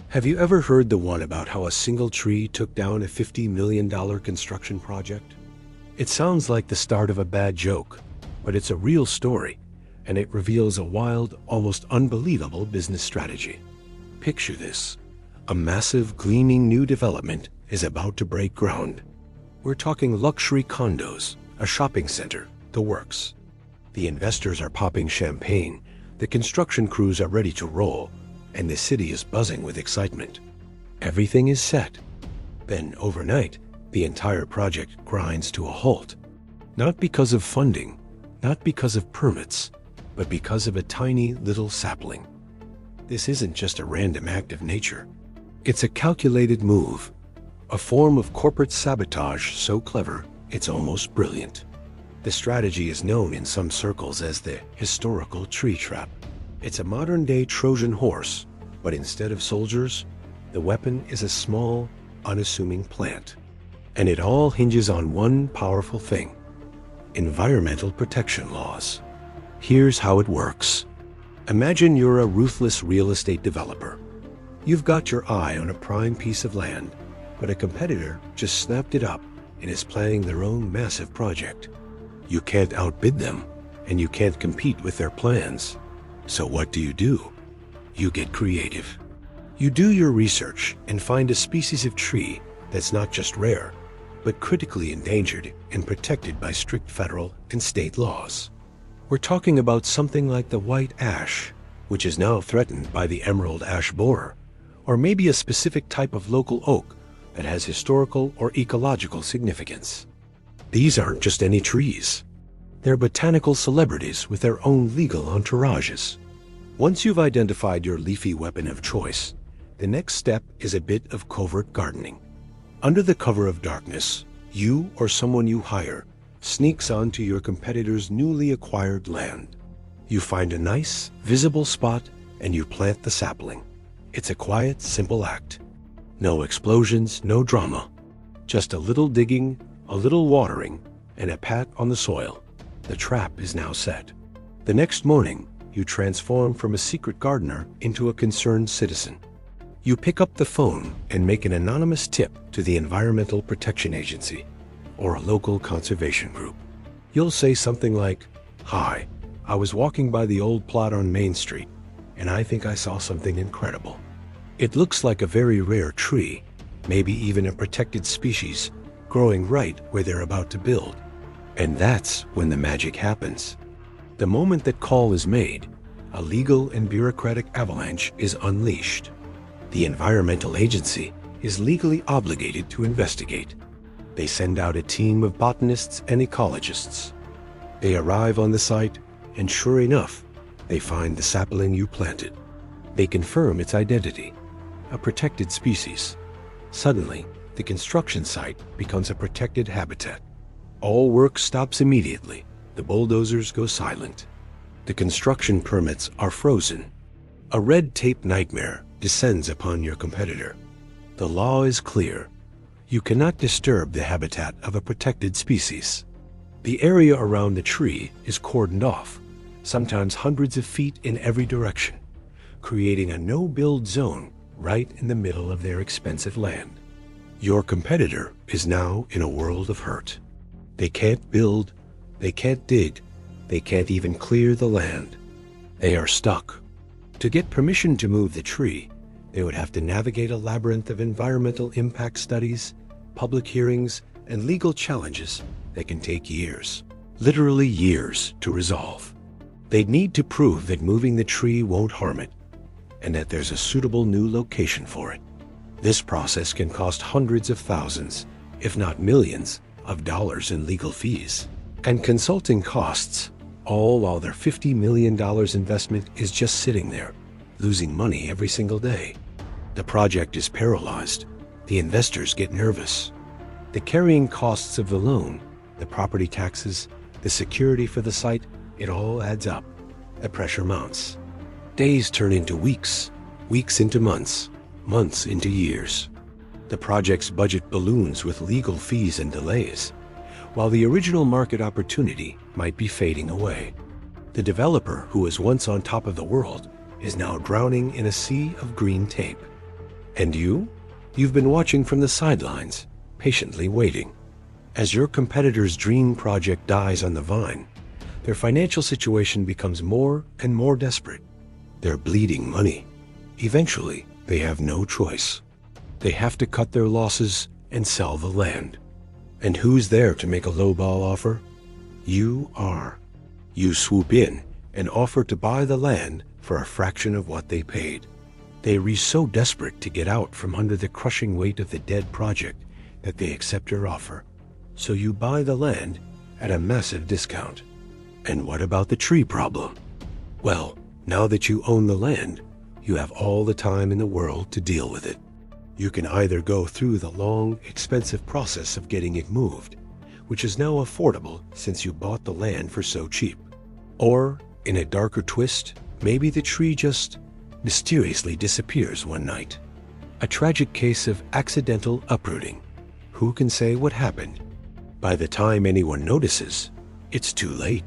Have you ever heard the one about how a single tree took down a $50 million construction project? It sounds like the start of a bad joke, but it's a real story, and it reveals a wild, almost unbelievable business strategy. Picture this. A massive, gleaming new development is about to break ground. We're talking luxury condos, a shopping center, the works. The investors are popping champagne, the construction crews are ready to roll, and the city is buzzing with excitement. Everything is set. Then, overnight, the entire project grinds to a halt. Not because of funding, not because of permits, but because of a tiny little sapling. This isn't just a random act of nature. It's a calculated move, a form of corporate sabotage so clever it's almost brilliant. The strategy is known in some circles as the historical tree trap. It's a modern-day Trojan horse, but instead of soldiers, the weapon is a small, unassuming plant. And it all hinges on one powerful thing: environmental protection laws. Here's how it works. Imagine you're a ruthless real estate developer. You've got your eye on a prime piece of land, but a competitor just snapped it up and is planning their own massive project. You can't outbid them, and you can't compete with their plans. So what do? You get creative. You do your research and find a species of tree that's not just rare, but critically endangered and protected by strict federal and state laws. We're talking about something like the white ash, which is now threatened by the emerald ash borer, or maybe a specific type of local oak that has historical or ecological significance. These aren't just any trees. They're botanical celebrities with their own legal entourages. Once you've identified your leafy weapon of choice, the next step is a bit of covert gardening. Under the cover of darkness, you or someone you hire sneaks onto your competitor's newly acquired land. You find a nice, visible spot and you plant the sapling. It's a quiet, simple act. No explosions, no drama. Just a little digging, a little watering, and a pat on the soil. The trap is now set. The next morning, you transform from a secret gardener into a concerned citizen. You pick up the phone and make an anonymous tip to the Environmental Protection Agency or a local conservation group. You'll say something like, "Hi, I was walking by the old plot on Main Street, and I think I saw something incredible. It looks like a very rare tree, maybe even a protected species, growing right where they're about to build." And that's when the magic happens. The moment that call is made, a legal and bureaucratic avalanche is unleashed. The environmental agency is legally obligated to investigate. They send out a team of botanists and ecologists. They arrive on the site, and sure enough, they find the sapling you planted. They confirm its identity, a protected species. Suddenly, the construction site becomes a protected habitat. All work stops immediately. The bulldozers go silent. The construction permits are frozen. A red tape nightmare descends upon your competitor. The law is clear. You cannot disturb the habitat of a protected species. The area around the tree is cordoned off, sometimes hundreds of feet in every direction, creating a no-build zone right in the middle of their expensive land. Your competitor is now in a world of hurt. They can't build, they can't dig, they can't even clear the land. They are stuck. To get permission to move the tree, they would have to navigate a labyrinth of environmental impact studies, public hearings, and legal challenges that can take years, literally years, to resolve. They'd need to prove that moving the tree won't harm it, and that there's a suitable new location for it. This process can cost hundreds of thousands, if not millions, of dollars in legal fees and consulting costs, all while their $50 million investment is just sitting there, losing money every single day. The project is paralyzed. The investors get nervous. The carrying costs of the loan, the property taxes, the security for the site, it all adds up. The pressure mounts. Days turn into weeks, weeks into months, months into years. The project's budget balloons with legal fees and delays, while the original market opportunity might be fading away. The developer, who was once on top of the world, is now drowning in a sea of green tape. And you? You've been watching from the sidelines, patiently waiting. As your competitor's dream project dies on the vine, their financial situation becomes more and more desperate. They're bleeding money. Eventually, they have no choice. They have to cut their losses and sell the land. And who's there to make a lowball offer? You are. You swoop in and offer to buy the land for a fraction of what they paid. They are so desperate to get out from under the crushing weight of the dead project that they accept your offer. So you buy the land at a massive discount. And what about the tree problem? Well, now that you own the land, you have all the time in the world to deal with it. You can either go through the long, expensive process of getting it moved, which is now affordable since you bought the land for so cheap. Or, in a darker twist, maybe the tree just mysteriously disappears one night. A tragic case of accidental uprooting. Who can say what happened? By the time anyone notices, it's too late.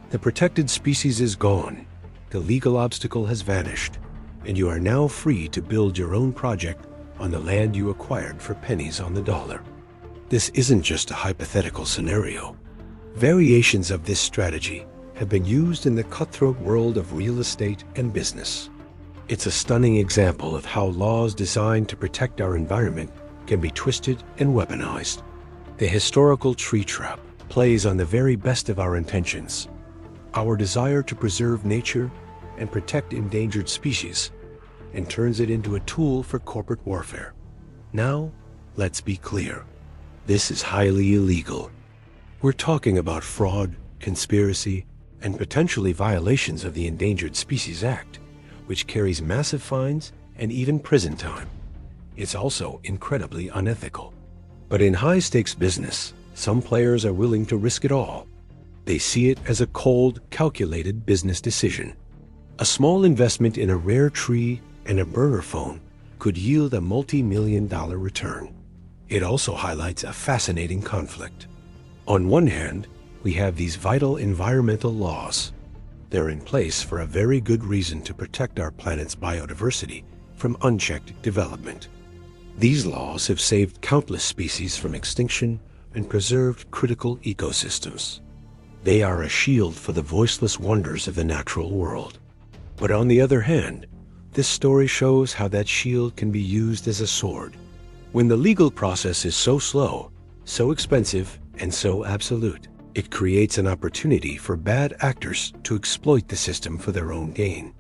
The protected species is gone, the legal obstacle has vanished, and you are now free to build your own project on the land you acquired for pennies on the dollar. This isn't just a hypothetical scenario. Variations of this strategy have been used in the cutthroat world of real estate and business. It's a stunning example of how laws designed to protect our environment can be twisted and weaponized. The historical tree trap plays on the very best of our intentions, our desire to preserve nature and protect endangered species, and turns it into a tool for corporate warfare. Now, let's be clear. This is highly illegal. We're talking about fraud, conspiracy, and potentially violations of the Endangered Species Act, which carries massive fines and even prison time. It's also incredibly unethical. But in high-stakes business, some players are willing to risk it all. They see it as a cold, calculated business decision. A small investment in a rare tree and a burner phone could yield a multi-million-dollar return. It also highlights a fascinating conflict. On one hand, we have these vital environmental laws. They're in place for a very good reason to protect our planet's biodiversity from unchecked development. These laws have saved countless species from extinction and preserved critical ecosystems. They are a shield for the voiceless wonders of the natural world. But on the other hand, this story shows how that shield can be used as a sword. When the legal process is so slow, so expensive, and so absolute, it creates an opportunity for bad actors to exploit the system for their own gain.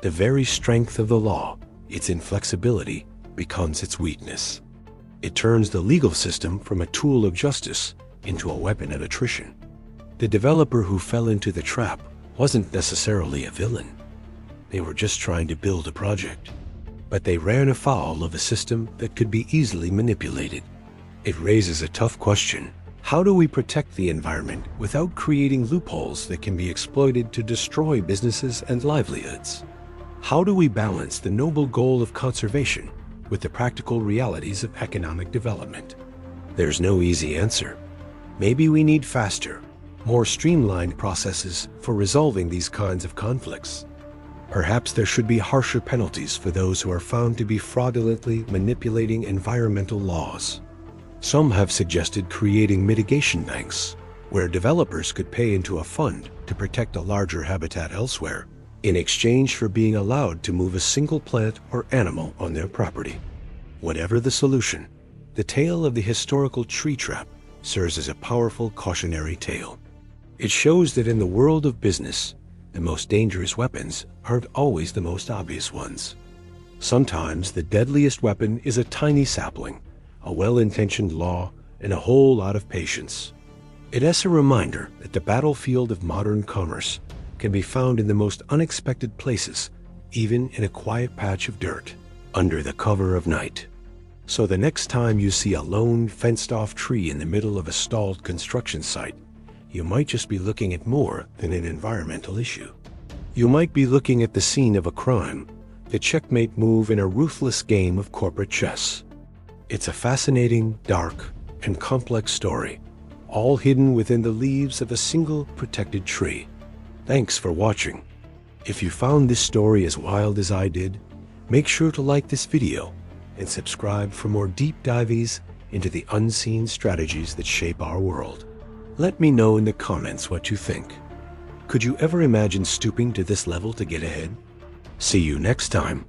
The very strength of the law, its inflexibility, becomes its weakness. It turns the legal system from a tool of justice into a weapon of attrition. The developer who fell into the trap wasn't necessarily a villain. They were just trying to build a project. But they ran afoul of a system that could be easily manipulated. It raises a tough question. How do we protect the environment without creating loopholes that can be exploited to destroy businesses and livelihoods? How do we balance the noble goal of conservation with the practical realities of economic development? There's no easy answer. Maybe we need faster, more streamlined processes for resolving these kinds of conflicts. Perhaps there should be harsher penalties for those who are found to be fraudulently manipulating environmental laws. Some have suggested creating mitigation banks, where developers could pay into a fund to protect a larger habitat elsewhere, in exchange for being allowed to move a single plant or animal on their property. Whatever the solution, the tale of the historical tree trap serves as a powerful cautionary tale. It shows that in the world of business, the most dangerous weapons aren't always the most obvious ones. Sometimes the deadliest weapon is a tiny sapling, a well-intentioned law, and a whole lot of patience. It's a reminder that the battlefield of modern commerce can be found in the most unexpected places, even in a quiet patch of dirt, under the cover of night. So the next time you see a lone, fenced-off tree in the middle of a stalled construction site, you might just be looking at more than an environmental issue. You might be looking at the scene of a crime, the checkmate move in a ruthless game of corporate chess. It's a fascinating, dark, and complex story, all hidden within the leaves of a single protected tree. Thanks for watching. If you found this story as wild as I did, make sure to like this video and subscribe for more deep dives into the unseen strategies that shape our world. Let me know in the comments what you think. Could you ever imagine stooping to this level to get ahead? See you next time